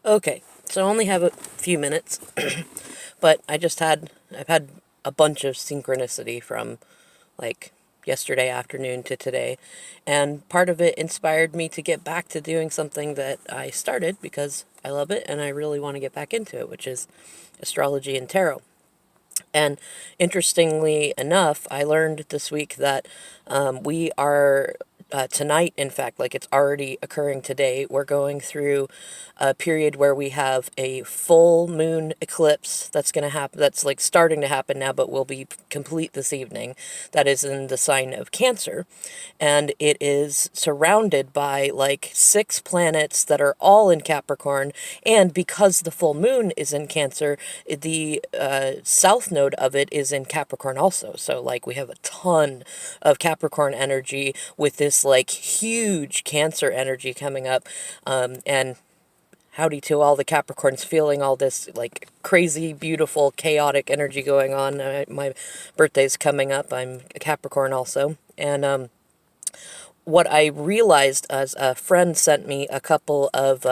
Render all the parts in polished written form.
Okay, so I only have a few minutes, but I've had a bunch of synchronicity from like yesterday afternoon to today, and part of it inspired me to get back to doing something that I started because I love it and I really want to get back into it, which is astrology and tarot. And interestingly enough, I learned this week that we are tonight, in fact, like it's already occurring today, we're going through a period where we have a full moon eclipse that's going to happen, that's like starting to happen now, but will be complete this evening. That is in the sign of Cancer. And it is surrounded by like 6 planets that are all in Capricorn. And because the full moon is in Cancer, the south node of it is in Capricorn also. So like we have a ton of Capricorn energy with this like huge Cancer energy coming up. And howdy to all the Capricorns feeling all this like crazy, beautiful, chaotic energy going on. My birthday's coming up. I'm a Capricorn also. And what I realized as a friend sent me a couple of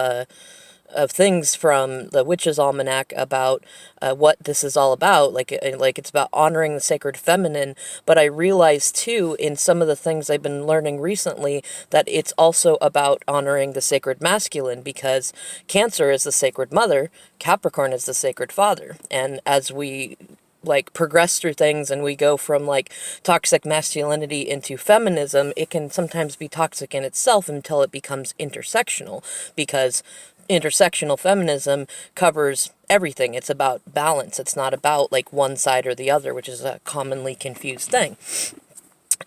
things from the Witch's Almanac about what this is all about. Like it's about honoring the sacred feminine. But I realized too, in some of the things I've been learning recently, that it's also about honoring the sacred masculine, because Cancer is the sacred mother, Capricorn is the sacred father. And as we like progress through things and we go from like toxic masculinity into feminism, it can sometimes be toxic in itself until it becomes intersectional, because intersectional feminism covers everything. It's about balance. It's not about like one side or the other, which is a commonly confused thing.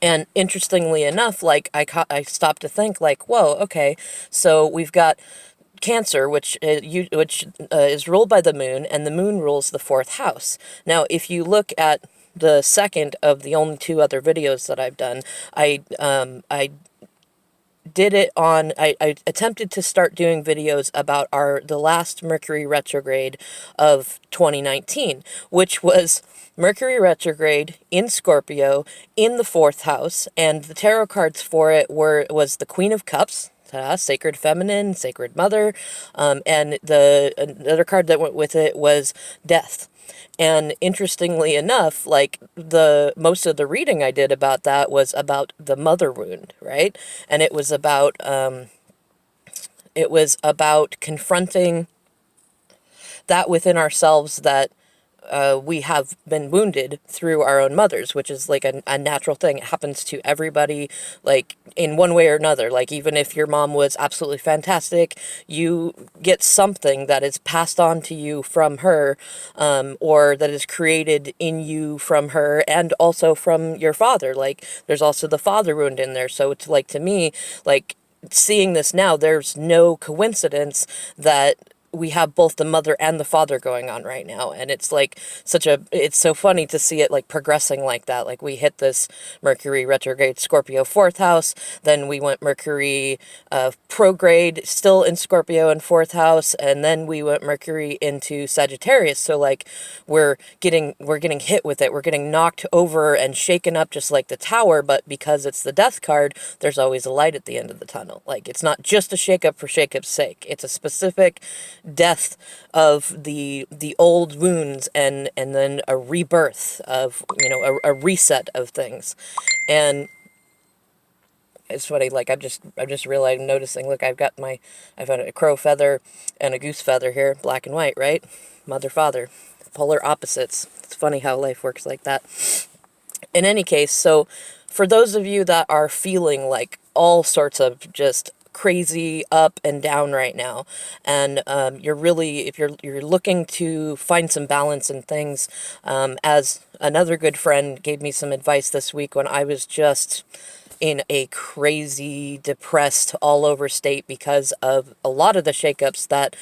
And interestingly enough, like I stopped to think like, whoa, okay, so we've got Cancer, which is ruled by the moon, and the moon rules the fourth house. Now, if you look at the second of the only 2 other videos that I've done, I did it on, I attempted to start doing videos about the last Mercury retrograde of 2019, which was Mercury retrograde in Scorpio in the fourth house, and the tarot cards for it was the Queen of Cups, sacred feminine, sacred mother, and the another card that went with it was Death. And interestingly enough, like the most of the reading I did about that was about the mother wound, right? And it was about confronting that within ourselves, that we have been wounded through our own mothers, which is like a natural thing. It happens to everybody, like in one way or another. Like even if your mom was absolutely fantastic, you get something that is passed on to you from her, or that is created in you from her, and also from your father. Like there's also the father wound in there. So it's like, to me, like seeing this now, there's no coincidence that we have both the mother and the father going on right now. And it's like it's so funny to see it like progressing like that. Like we hit this Mercury retrograde Scorpio fourth house, then we went Mercury prograde still in Scorpio in fourth house, and then we went Mercury into Sagittarius. So like we're getting hit with it. We're getting knocked over and shaken up just like the tower, but because it's the death card, there's always a light at the end of the tunnel. Like it's not just a shakeup for shakeup's sake. It's a specific death of the old wounds, and then a rebirth of, a reset of things. And it's funny, like I'm just realizing, noticing, look, I've got a crow feather and a goose feather here, black and white, right? Mother, father, polar opposites. It's funny how life works like that. In any case, so for those of you that are feeling like all sorts of just crazy up and down right now, and you're really, if you're looking to find some balance in things, as another good friend gave me some advice this week when I was just in a crazy, depressed, all over state because of a lot of the shakeups that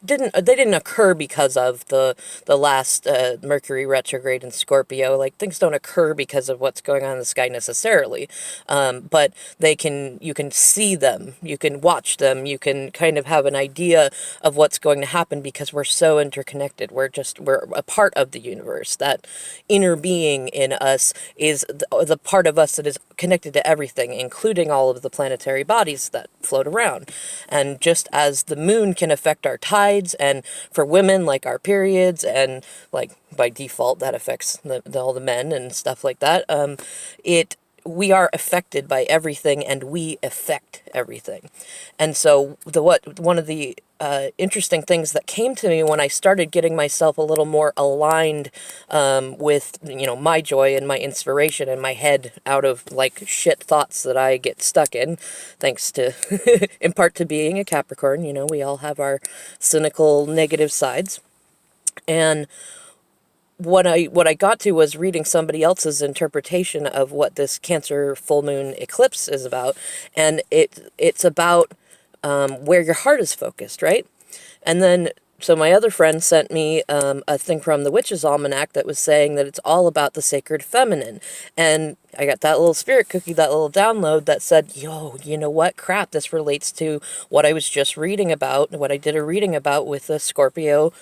didn't occur because of the last Mercury retrograde in Scorpio. Like things don't occur because of what's going on in the sky necessarily, but you can see them, you can watch them, you can kind of have an idea of what's going to happen because we're so interconnected. We're a part of the universe. That inner being in us is the part of us that is connected connected to everything, including all of the planetary bodies that float around. And just as the moon can affect our tides, and for women, like our periods, and like by default that affects all the men and stuff like that, we are affected by everything, and we affect everything. And so one of the interesting things that came to me when I started getting myself a little more aligned with, my joy and my inspiration and my head out of like shit thoughts that I get stuck in, thanks to, in part to being a Capricorn. We all have our cynical, negative sides. And what I got to was reading somebody else's interpretation of what this Cancer full moon eclipse is about, and it's about where your heart is focused, right? And then, so my other friend sent me a thing from the Witch's Almanac that was saying that it's all about the sacred feminine. And I got that little spirit cookie, that little download that said, yo, you know what? Crap, this relates to what I was just reading about, what I did a reading about with the Scorpio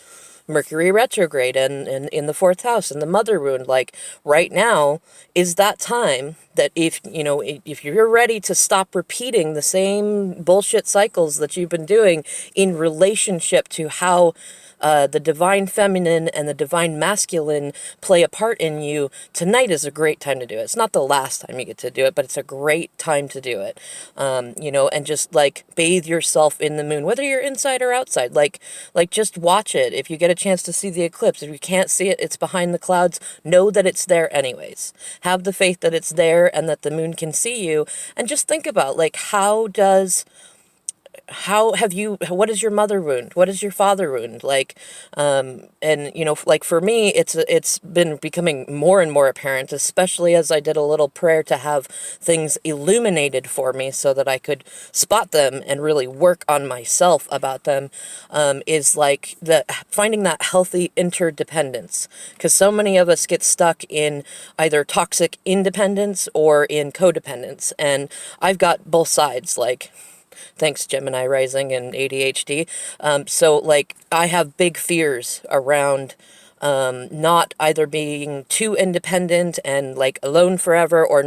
Mercury retrograde and in the fourth house and the mother wound. Like right now is that time that if you're ready to stop repeating the same bullshit cycles that you've been doing in relationship to how the divine feminine and the divine masculine play a part in you, tonight is a great time to do it. It's not the last time you get to do it, but it's a great time to do it. And just like bathe yourself in the moon, whether you're inside or outside, like just watch it. If you get a chance to see the eclipse, if you can't see it, it's behind the clouds, know that it's there anyways. Have the faith that it's there and that the moon can see you, and just think about like, what is your mother wound? What is your father wound? Like, like for me, it's been becoming more and more apparent, especially as I did a little prayer to have things illuminated for me so that I could spot them and really work on myself about them, is like finding that healthy interdependence. Because so many of us get stuck in either toxic independence or in codependence. And I've got both sides, like, thanks Gemini rising and ADHD. So like I have big fears around not either being too independent and like alone forever, or